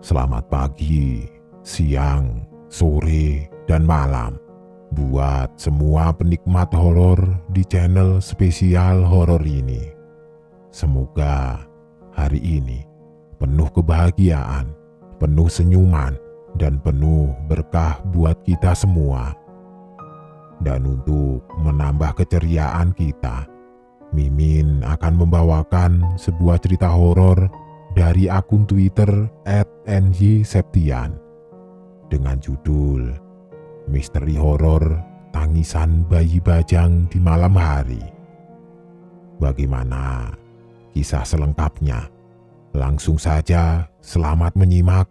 Selamat pagi, siang, sore, dan malam buat semua penikmat horor di channel spesial horor ini. Semoga hari ini penuh kebahagiaan, penuh senyuman, dan penuh berkah buat kita semua. Dan untuk menambah keceriaan kita, Mimin akan membawakan sebuah cerita horor dari akun Twitter @njseptian dengan judul Misteri Horor Tangisan Bayi Bajang di Malam Hari. Bagaimana kisah selengkapnya? Langsung saja selamat menyimak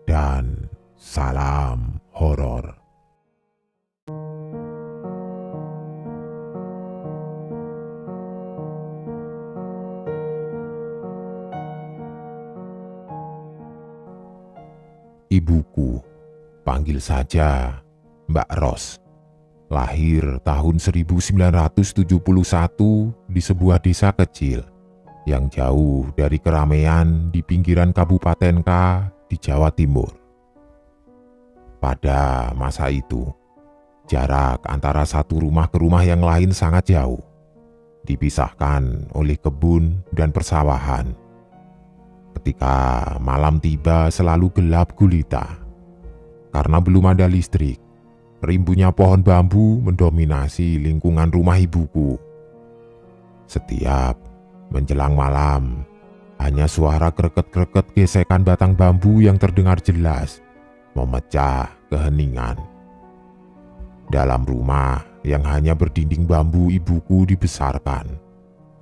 dan salam horor. Ibuku, panggil saja Mbak Ros, lahir tahun 1971 di sebuah desa kecil yang jauh dari keramaian di pinggiran Kabupaten K di Jawa Timur. Pada masa itu, jarak antara satu rumah ke rumah yang lain sangat jauh, dipisahkan oleh kebun dan persawahan. Ketika malam tiba selalu gelap gulita. Karena belum ada listrik, rimbunya pohon bambu mendominasi lingkungan rumah ibuku. Setiap menjelang malam, hanya suara kreket-kreket gesekan batang bambu yang terdengar jelas, memecah keheningan. Dalam rumah yang hanya berdinding bambu ibuku dibesarkan,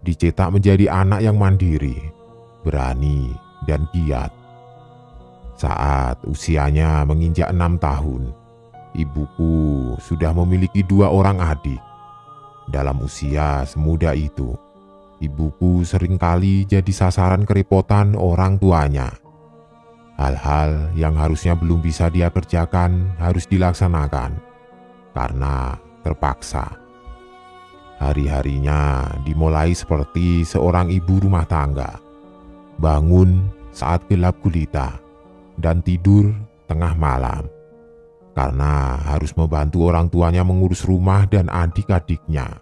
dicetak menjadi anak yang mandiri, berani, dan giat. Saat usianya menginjak 6 tahun, ibuku sudah memiliki 2 orang adik. Dalam usia semuda itu, ibuku seringkali jadi sasaran kerepotan orang tuanya. Hal-hal yang harusnya belum bisa dia kerjakan harus dilaksanakan karena terpaksa. Hari-harinya dimulai seperti seorang ibu rumah tangga. Bangun saat gelap gulita dan tidur tengah malam karena harus membantu orang tuanya mengurus rumah dan adik-adiknya.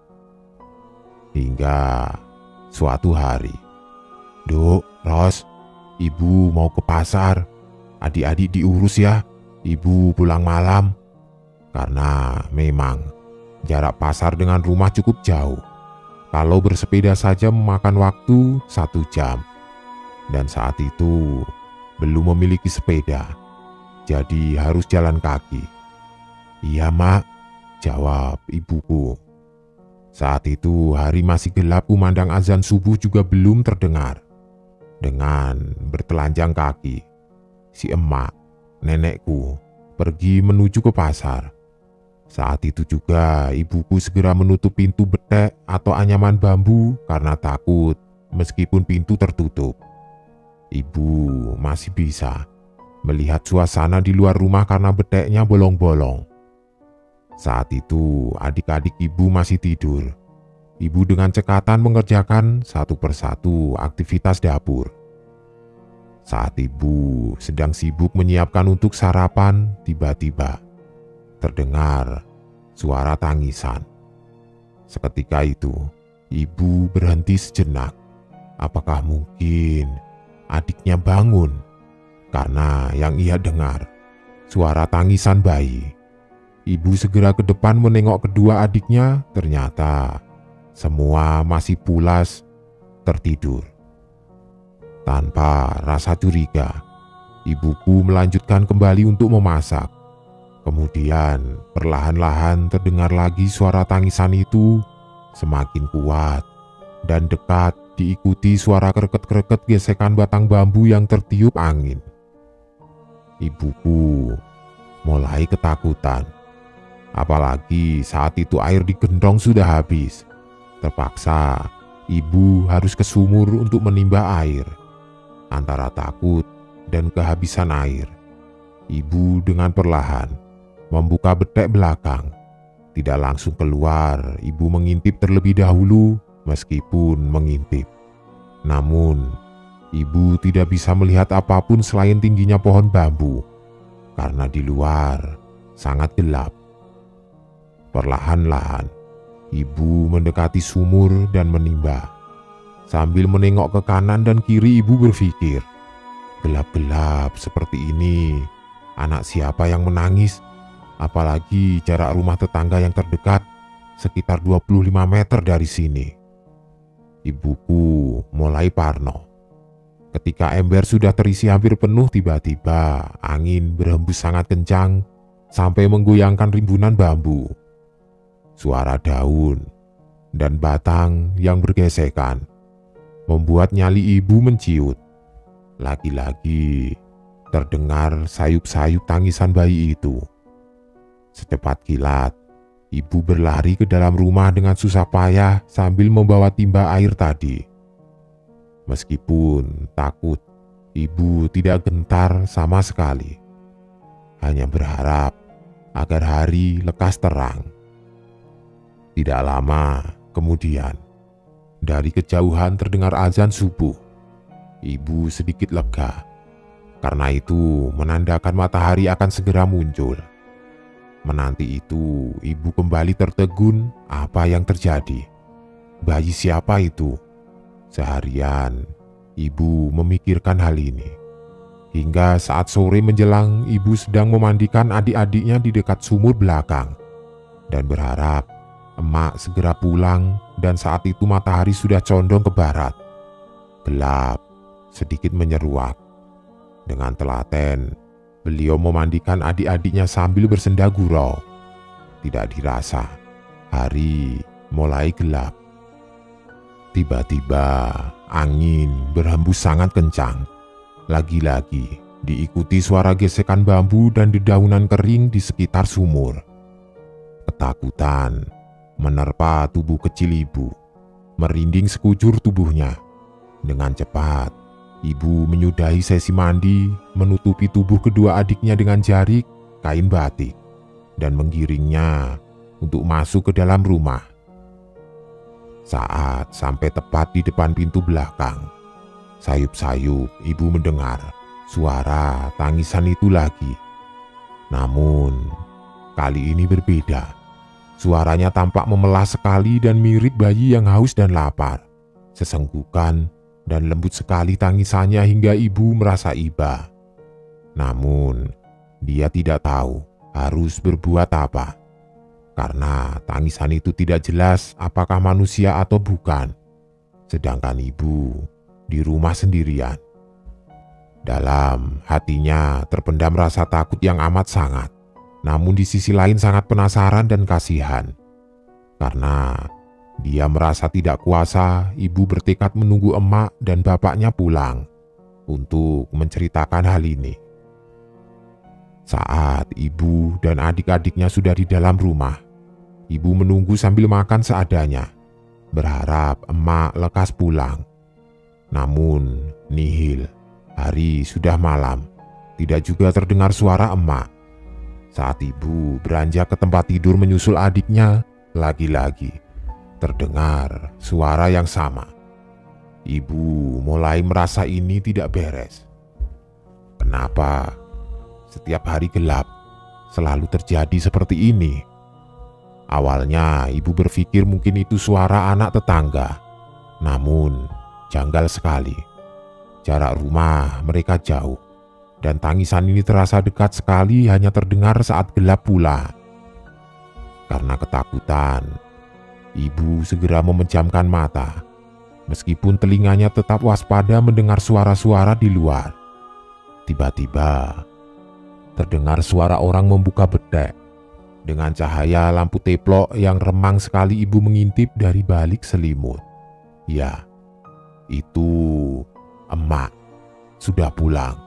Hingga suatu hari, "Duk, Ros, ibu mau ke pasar. Adik-adik diurus ya, ibu pulang malam." Karena memang jarak pasar dengan rumah cukup jauh. Kalau bersepeda saja memakan waktu 1 jam. Dan saat itu belum memiliki sepeda, jadi harus jalan kaki. "Iya, Mak," jawab ibuku. Saat itu hari masih gelap, kumandang azan subuh juga belum terdengar. Dengan bertelanjang kaki, si emak, nenekku, pergi menuju ke pasar. Saat itu juga ibuku segera menutup pintu betek atau anyaman bambu karena takut meskipun pintu tertutup, ibu masih bisa melihat suasana di luar rumah karena beteknya bolong-bolong. Saat itu adik-adik ibu masih tidur. Ibu dengan cekatan mengerjakan satu persatu aktivitas dapur. Saat ibu sedang sibuk menyiapkan untuk sarapan, tiba-tiba terdengar suara tangisan. Seketika itu, ibu berhenti sejenak. Apakah mungkin adiknya bangun? Karena yang ia dengar suara tangisan bayi. Ibu segera ke depan menengok kedua adiknya. Ternyata semua masih pulas tertidur. Tanpa rasa curiga, ibuku melanjutkan kembali untuk memasak. Kemudian perlahan-lahan terdengar lagi suara tangisan itu semakin kuat dan dekat, diikuti suara kreket-kreket gesekan batang bambu yang tertiup angin. Ibuku mulai ketakutan. Apalagi saat itu air di gendong sudah habis. Terpaksa ibu harus ke sumur untuk menimba air. Antara takut dan kehabisan air, ibu dengan perlahan membuka betek belakang. Tidak langsung keluar, ibu mengintip terlebih dahulu. Meskipun mengintip, namun Ibu tidak bisa melihat apapun selain tingginya pohon bambu, karena di luar sangat gelap. Perlahan-lahan, ibu mendekati sumur dan menimba. Sambil menengok ke kanan dan kiri, ibu berpikir, gelap-gelap seperti ini, anak siapa yang menangis? Apalagi jarak rumah tetangga yang terdekat sekitar 25 meter dari sini. Ibuku mulai parno. Ketika ember sudah terisi hampir penuh, tiba-tiba angin berhembus sangat kencang sampai menggoyangkan rimbunan bambu. Suara daun dan batang yang bergesekan membuat nyali ibu menciut. Lagi-lagi terdengar sayup-sayup tangisan bayi itu. Secepat kilat, ibu berlari ke dalam rumah dengan susah payah sambil membawa timba air tadi. Meskipun takut, ibu tidak gentar sama sekali. Hanya berharap agar hari lekas terang. Tidak lama kemudian, dari kejauhan terdengar azan subuh. Ibu sedikit lega, karena itu menandakan matahari akan segera muncul. Menanti itu, ibu kembali tertegun. Apa yang terjadi? Bayi siapa itu? Seharian, ibu memikirkan hal ini. Hingga saat sore menjelang, ibu sedang memandikan adik-adiknya di dekat sumur belakang. Dan berharap emak segera pulang, dan saat itu matahari sudah condong ke barat. Gelap, sedikit menyeruak. Dengan telaten, beliau memandikan adik-adiknya sambil bersenda gurau. Tidak dirasa, hari mulai gelap. Tiba-tiba angin berhembus sangat kencang. Lagi-lagi diikuti suara gesekan bambu dan dedaunan kering di sekitar sumur. Ketakutan menerpa tubuh kecil ibu. Merinding sekujur tubuhnya. Dengan cepat, ibu menyudahi sesi mandi, menutupi tubuh kedua adiknya dengan jarik, kain batik, dan menggiringnya untuk masuk ke dalam rumah. Saat sampai tepat di depan pintu belakang, sayup-sayup ibu mendengar suara tangisan itu lagi. Namun, kali ini berbeda. Suaranya tampak memelas sekali dan mirip bayi yang haus dan lapar. Sesenggukan dan lembut sekali tangisannya hingga ibu merasa iba. Namun, dia tidak tahu harus berbuat apa. Karena tangisan itu tidak jelas apakah manusia atau bukan. Sedangkan ibu di rumah sendirian. Dalam hatinya terpendam rasa takut yang amat sangat. Namun di sisi lain sangat penasaran dan kasihan. Karena dia merasa tidak kuasa, ibu bertekad menunggu emak dan bapaknya pulang untuk menceritakan hal ini. Saat ibu dan adik-adiknya sudah di dalam rumah, ibu menunggu sambil makan seadanya, berharap emak lekas pulang. Namun nihil, hari sudah malam, tidak juga terdengar suara emak. Saat ibu beranjak ke tempat tidur menyusul adiknya, lagi-lagi terdengar suara yang sama. Ibu mulai merasa ini tidak beres. Kenapa setiap hari gelap selalu terjadi seperti ini? Awalnya ibu berpikir mungkin itu suara anak tetangga. Namun janggal sekali. Jarak rumah mereka jauh. Dan tangisan ini terasa dekat sekali, hanya terdengar saat gelap pula. Karena ketakutan, ibu segera memejamkan mata. Meskipun telinganya tetap waspada mendengar suara-suara di luar. Tiba-tiba, terdengar suara orang membuka bedek. Dengan cahaya lampu teplok yang remang sekali, ibu mengintip dari balik selimut. Ya, itu emak sudah pulang.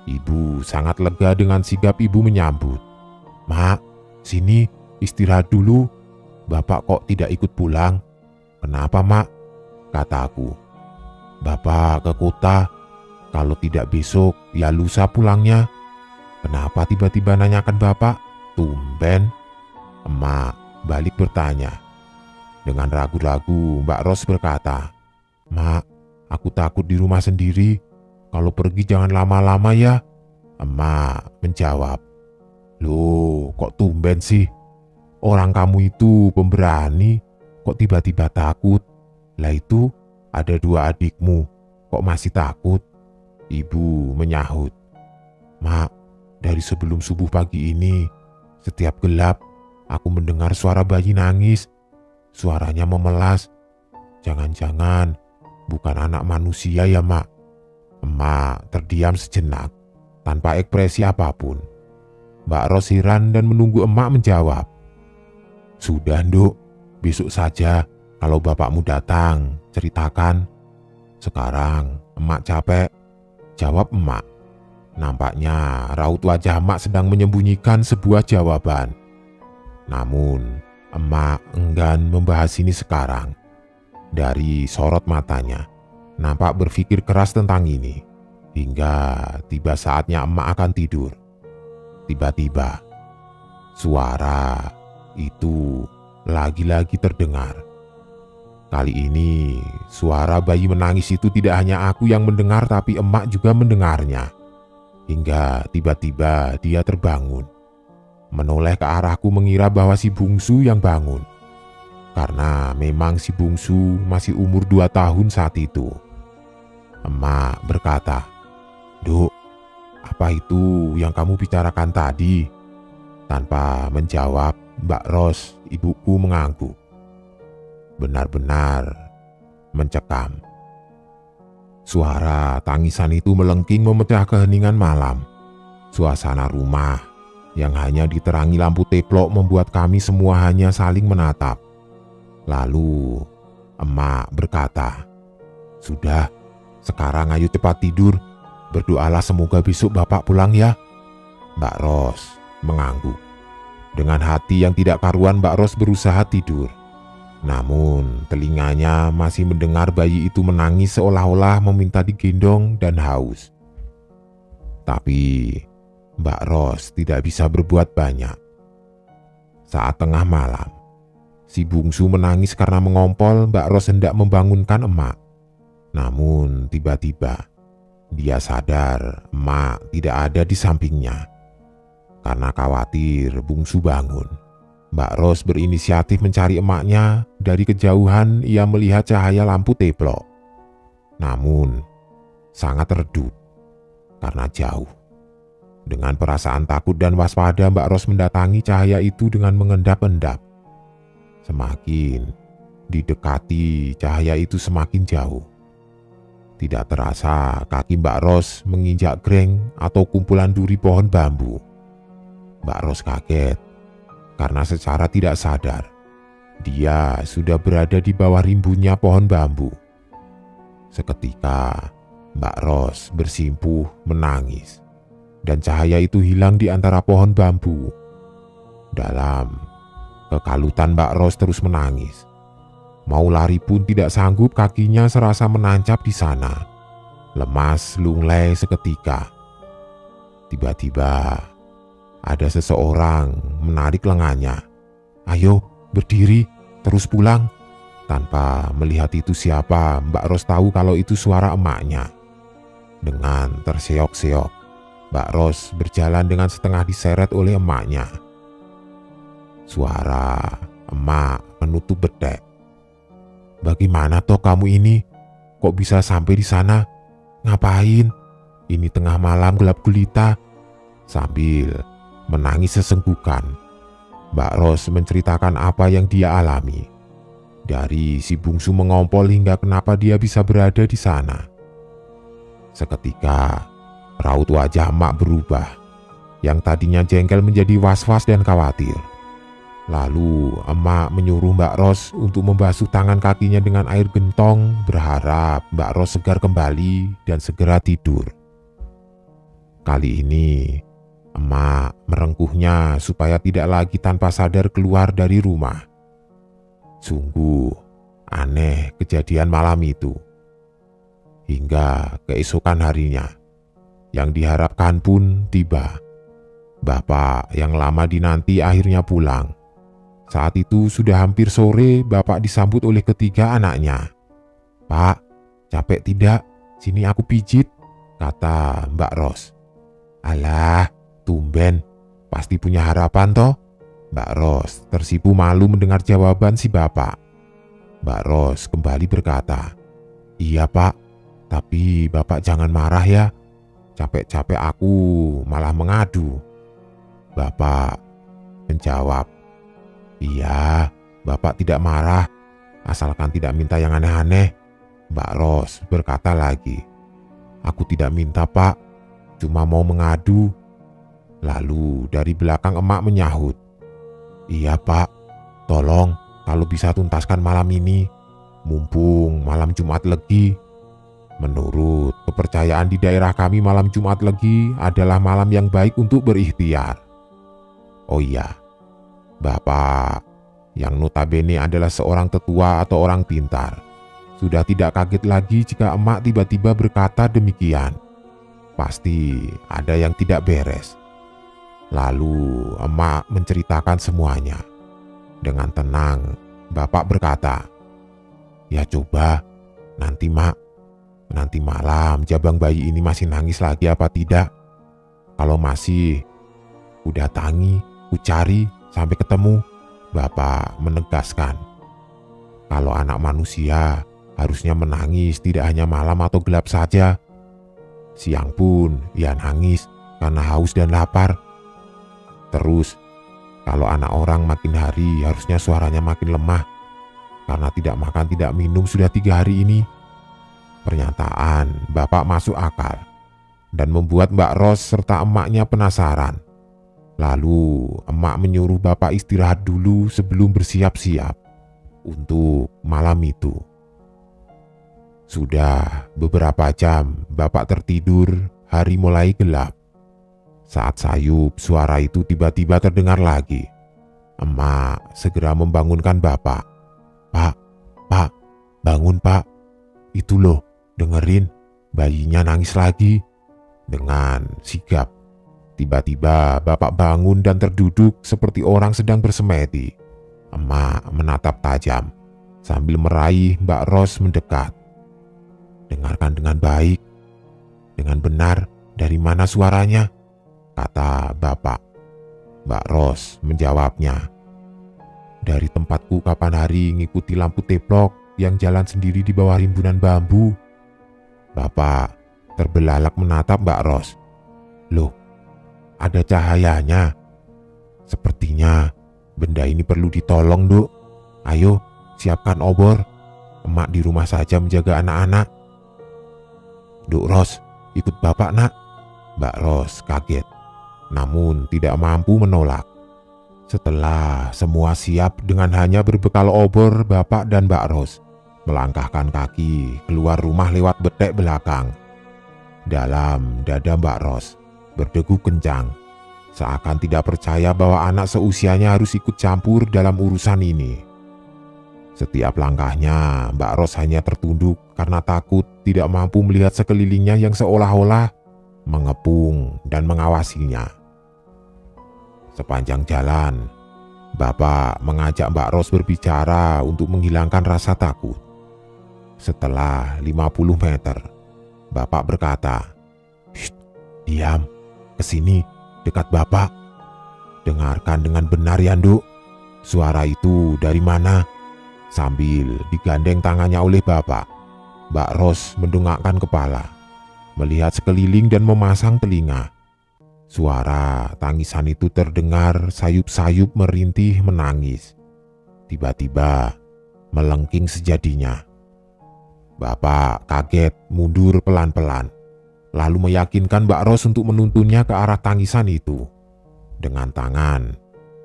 Ibu sangat lega dengan sigap ibu menyambut. "Mak, sini istirahat dulu. Bapak kok tidak ikut pulang?" "Kenapa, Mak?" kataku. "Bapak ke kota. Kalau tidak besok, ya lusa pulangnya." "Kenapa tiba-tiba nanyakan Bapak? Tumben?" Emak balik bertanya. Dengan ragu-ragu, Mbak Ros berkata, "Mak, aku takut di rumah sendiri. kalau pergi jangan lama-lama ya, emak menjawab. Loh, kok tumben sih? Orang kamu itu pemberani, kok tiba-tiba takut? Lah itu ada 2 adikmu, kok masih takut? Ibu menyahut. Mak, dari sebelum subuh pagi ini, setiap gelap, aku mendengar suara bayi nangis. Suaranya memelas. Jangan-jangan bukan anak manusia ya, Mak? Emak terdiam sejenak, tanpa ekspresi apapun. Mbak Ros heran dan menunggu emak menjawab. Sudah, Nduk, besok saja kalau bapakmu datang, ceritakan. Sekarang emak capek, jawab emak. Nampaknya raut wajah emak sedang menyembunyikan sebuah jawaban. Namun emak enggan membahas ini sekarang. Dari sorot matanya, nampak berpikir keras tentang ini. Hingga tiba saatnya emak akan tidur. Tiba-tiba, suara itu lagi-lagi terdengar. Kali ini, suara bayi menangis itu tidak hanya aku yang mendengar, tapi emak juga mendengarnya. Hingga tiba-tiba dia terbangun, menoleh ke arahku mengira bahwa si bungsu yang bangun. Karena memang si bungsu masih umur 2 tahun saat itu. Emak berkata, Duk, apa itu yang kamu bicarakan tadi? Tanpa menjawab, Mbak Ros, ibuku mengangguk. Benar-benar mencekam. Suara tangisan itu melengking memecah keheningan malam. Suasana rumah yang hanya diterangi lampu teplok membuat kami semua hanya saling menatap. Lalu emak berkata, Sudah, sekarang ayo cepat tidur. Berdoalah semoga besok bapak pulang ya. Mbak Ros mengangguk. Dengan hati yang tidak karuan Mbak Ros berusaha tidur. Namun telinganya masih mendengar bayi itu menangis seolah-olah meminta digendong dan haus. Tapi Mbak Ros tidak bisa berbuat banyak. Saat tengah malam, si bungsu menangis karena mengompol. Mbak Ros hendak membangunkan emak. Namun tiba-tiba dia sadar emak tidak ada di sampingnya. Karena khawatir bungsu bangun, Mbak Ros berinisiatif mencari emaknya. Dari kejauhan ia melihat cahaya lampu teplok. Namun sangat redup karena jauh. Dengan perasaan takut dan waspada, Mbak Ros mendatangi cahaya itu dengan mengendap-endap. Semakin didekati, cahaya itu semakin jauh. Tidak terasa kaki Mbak Ros menginjak greng atau kumpulan duri pohon bambu. Mbak Ros kaget karena secara tidak sadar dia sudah berada di bawah rimbunnya pohon bambu. Seketika Mbak Ros bersimpuh menangis dan cahaya itu hilang di antara pohon bambu. Dalam kekalutan Mbak Ros terus menangis. Mau lari pun tidak sanggup, kakinya serasa menancap di sana. Lemas lunglai seketika. Tiba-tiba ada seseorang menarik lengannya. Ayo berdiri, terus pulang. Tanpa melihat itu siapa, Mbak Ros tahu kalau itu suara emaknya. Dengan terseok-seok, Mbak Ros berjalan dengan setengah diseret oleh emaknya. Suara emak menutup bedek. Bagaimana toh kamu ini? Kok bisa sampai di sana? Ngapain? Ini tengah malam gelap gulita. Sambil menangis sesenggukan, Mbak Ros menceritakan apa yang dia alami. Dari si bungsu mengompol hingga kenapa dia bisa berada di sana. Seketika, raut wajah emak berubah. Yang tadinya jengkel menjadi was-was dan khawatir. Lalu emak menyuruh Mbak Ros untuk membasuh tangan kakinya dengan air gentong, berharap Mbak Ros segar kembali dan segera tidur. Kali ini emak merengkuhnya supaya tidak lagi tanpa sadar keluar dari rumah. Sungguh aneh kejadian malam itu. Hingga keesokan harinya, yang diharapkan pun tiba. Bapak yang lama dinanti akhirnya pulang. Saat itu sudah hampir sore. Bapak disambut oleh ketiga anaknya. Pak, capek tidak? Sini aku pijit, kata Mbak Ros. Alah, tumben, pasti punya harapan toh? Mbak Ros tersipu malu mendengar jawaban si bapak. Mbak Ros kembali berkata, iya pak, tapi bapak jangan marah ya. Capek-capek aku malah mengadu. Bapak menjawab, iya, bapak tidak marah, asalkan tidak minta yang aneh-aneh. Mbak Ros berkata lagi, aku tidak minta pak, cuma mau mengadu. Lalu dari belakang emak menyahut, iya pak, tolong kalau bisa tuntaskan malam ini, mumpung malam Jumat Legi. Menurut kepercayaan di daerah kami, malam Jumat Legi adalah malam yang baik untuk berikhtiar. Oh iya, bapak yang notabene adalah seorang tetua atau orang pintar, sudah tidak kaget lagi jika emak tiba-tiba berkata demikian. Pasti ada yang tidak beres. Lalu emak menceritakan semuanya. Dengan tenang, bapak berkata, ya coba, nanti malam jabang bayi ini masih nangis lagi apa tidak? Kalau masih, ku datangi, ku cari sampai ketemu. Bapak menegaskan, kalau anak manusia harusnya menangis tidak hanya malam atau gelap saja. Siang pun ia nangis karena haus dan lapar. Terus, kalau anak orang makin hari harusnya suaranya makin lemah karena tidak makan tidak minum sudah 3 hari ini. Pernyataan bapak masuk akal dan membuat Mbak Ros serta emaknya penasaran. Lalu emak menyuruh bapak istirahat dulu sebelum bersiap-siap untuk malam itu. Sudah beberapa jam bapak tertidur, hari mulai gelap. Saat sayup, suara itu tiba-tiba terdengar lagi. Emak segera membangunkan bapak. Pak, bangun pak. Itu loh, dengerin, bayinya nangis lagi. Dengan sigap, tiba-tiba bapak bangun dan terduduk seperti orang sedang bersemedi. Emak menatap tajam sambil meraih Mbak Ros mendekat. Dengarkan dengan baik, dengan benar, dari mana suaranya? Kata bapak. Mbak Ros menjawabnya, dari tempatku kapan hari ngikuti lampu teplok yang jalan sendiri di bawah rimbunan bambu. Bapak terbelalak menatap Mbak Ros. Loh, ada cahayanya. Sepertinya benda ini perlu ditolong, Duk. Ayo, siapkan obor. Emak di rumah saja menjaga anak-anak. Duk Ros, ikut bapak nak. Mbak Ros kaget, namun tidak mampu menolak. Setelah semua siap dengan hanya berbekal obor, bapak dan Mbak Ros melangkahkan kaki keluar rumah lewat betek belakang. Dalam dada Mbak Ros berdegup kencang, seakan tidak percaya bahwa anak seusianya harus ikut campur dalam urusan ini. Setiap langkahnya Mbak Ros hanya tertunduk karena takut tidak mampu melihat sekelilingnya yang seolah-olah mengepung dan mengawasinya. Sepanjang jalan, bapak mengajak Mbak Ros berbicara untuk menghilangkan rasa takut. Setelah 50 meter, bapak berkata, "Shh, diam, kesini, dekat bapak. Dengarkan dengan benar ya, Nduk. Suara itu dari mana?" Sambil digandeng tangannya oleh bapak, Mbak Ros mendongakkan kepala, melihat sekeliling dan memasang telinga. Suara tangisan itu terdengar sayup-sayup merintih menangis. Tiba-tiba melengking sejadinya. Bapak kaget mundur pelan-pelan, lalu meyakinkan Mbak Ros untuk menuntunnya ke arah tangisan itu. Dengan tangan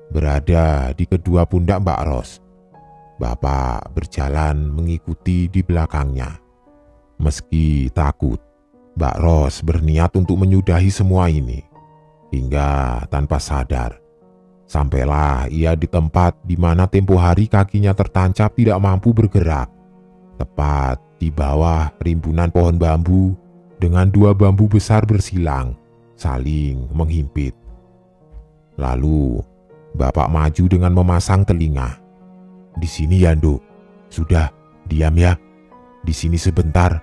berada di kedua pundak Mbak Ros, bapak berjalan mengikuti di belakangnya. Meski takut, Mbak Ros berniat untuk menyudahi semua ini. Hingga tanpa sadar, sampailah ia di tempat di mana tempo hari kakinya tertancap tidak mampu bergerak. Tepat di bawah rimbunan pohon bambu dengan 2 bambu besar bersilang, saling menghimpit. Lalu, bapak maju dengan memasang telinga. "Di sini ya, Nduk. Sudah, diam ya. Di sini sebentar.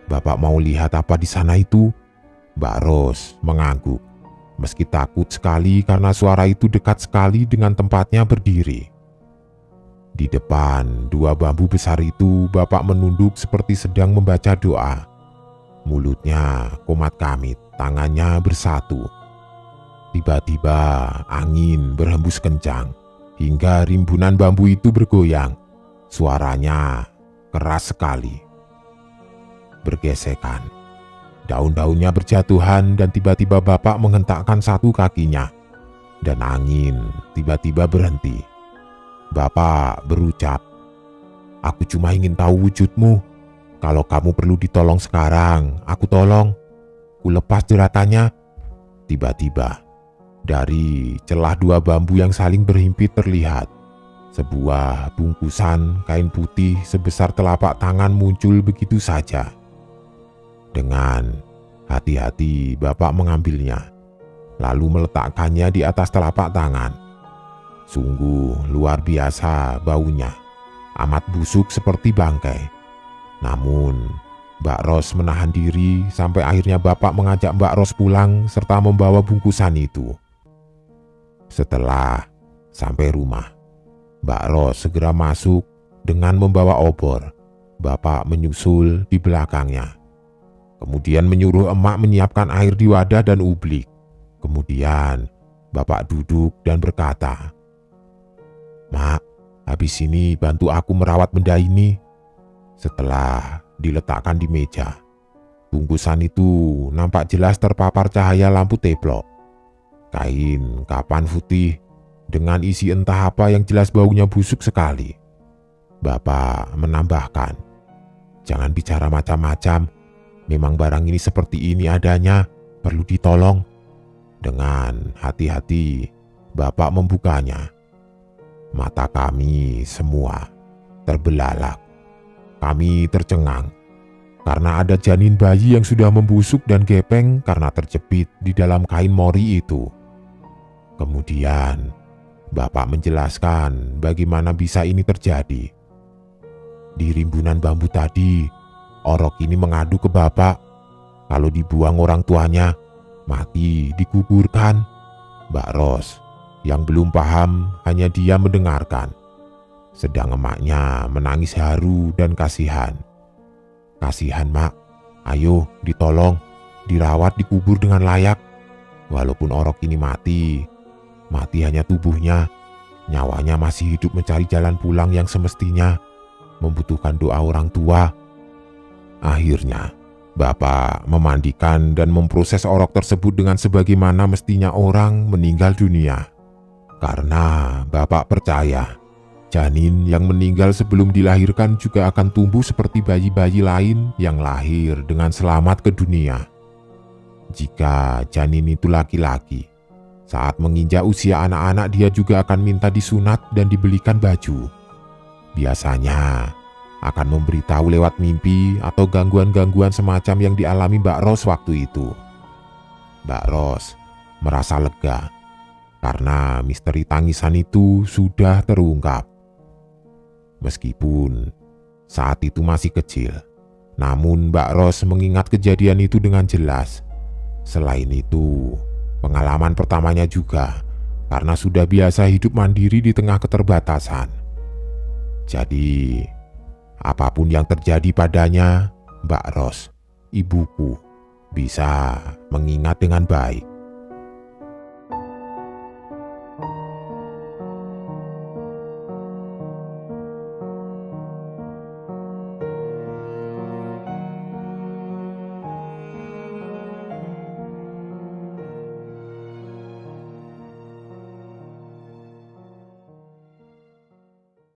Bapak mau lihat apa di sana itu," Mbak Ros mengangguk, meski takut sekali karena suara itu dekat sekali dengan tempatnya berdiri. Di depan dua bambu besar itu, Bapak menunduk seperti sedang membaca doa. Mulutnya komat kamit, tangannya bersatu. Tiba-tiba angin berhembus kencang, hingga rimbunan bambu itu bergoyang. Suaranya keras sekali. Bergesekan. Daun-daunnya berjatuhan dan tiba-tiba Bapak menghentakkan satu kakinya. Dan angin tiba-tiba berhenti. Bapak berucap, "Aku cuma ingin tahu wujudmu. Kalau kamu perlu ditolong sekarang, aku tolong. Ku lepas jeratannya." Tiba-tiba, dari celah dua bambu yang saling berhimpit terlihat sebuah bungkusan kain putih sebesar telapak tangan muncul begitu saja. Dengan hati-hati Bapak mengambilnya, lalu meletakkannya di atas telapak tangan. Sungguh luar biasa baunya, amat busuk seperti bangkai. Namun, Mbak Ros menahan diri sampai akhirnya Bapak mengajak Mbak Ros pulang serta membawa bungkusan itu. Setelah sampai rumah, Mbak Ros segera masuk dengan membawa obor. Bapak menyusul di belakangnya. Kemudian menyuruh emak menyiapkan air di wadah dan ublik. Kemudian Bapak duduk dan berkata, "Mak, habis ini bantu aku merawat benda ini." Setelah diletakkan di meja, bungkusan itu nampak jelas terpapar cahaya lampu teplok. Kain kapan putih dengan isi entah apa yang jelas baunya busuk sekali. Bapak menambahkan, "Jangan bicara macam-macam. Memang barang ini seperti ini adanya, perlu ditolong." Dengan hati-hati, Bapak membukanya. Mata kami semua terbelalak. Kami tercengang karena ada janin bayi yang sudah membusuk dan gepeng karena terjepit di dalam kain mori itu. Kemudian, Bapak menjelaskan bagaimana bisa ini terjadi. Di rimbunan bambu tadi, orok ini mengadu ke Bapak. Kalau dibuang orang tuanya, mati dikuburkan. Mbak Ros yang belum paham hanya diam mendengarkan. Sedang emaknya menangis haru dan kasihan. "Kasihan, Mak. Ayo ditolong, dirawat, dikubur dengan layak. Walaupun orok ini mati hanya tubuhnya. Nyawanya masih hidup mencari jalan pulang yang semestinya, membutuhkan doa orang tua." Akhirnya, Bapak memandikan dan memproses orok tersebut dengan sebagaimana mestinya orang meninggal dunia. Karena Bapak percaya, janin yang meninggal sebelum dilahirkan juga akan tumbuh seperti bayi-bayi lain yang lahir dengan selamat ke dunia. Jika janin itu laki-laki, saat menginjak usia anak-anak dia juga akan minta disunat dan dibelikan baju. Biasanya akan memberitahu lewat mimpi atau gangguan-gangguan semacam yang dialami Mbak Ros waktu itu. Mbak Ros merasa lega karena misteri tangisan itu sudah terungkap. Meskipun saat itu masih kecil, namun Mbak Ros mengingat kejadian itu dengan jelas. Selain itu, pengalaman pertamanya juga karena sudah biasa hidup mandiri di tengah keterbatasan. Jadi, apapun yang terjadi padanya, Mbak Ros, ibuku, bisa mengingat dengan baik.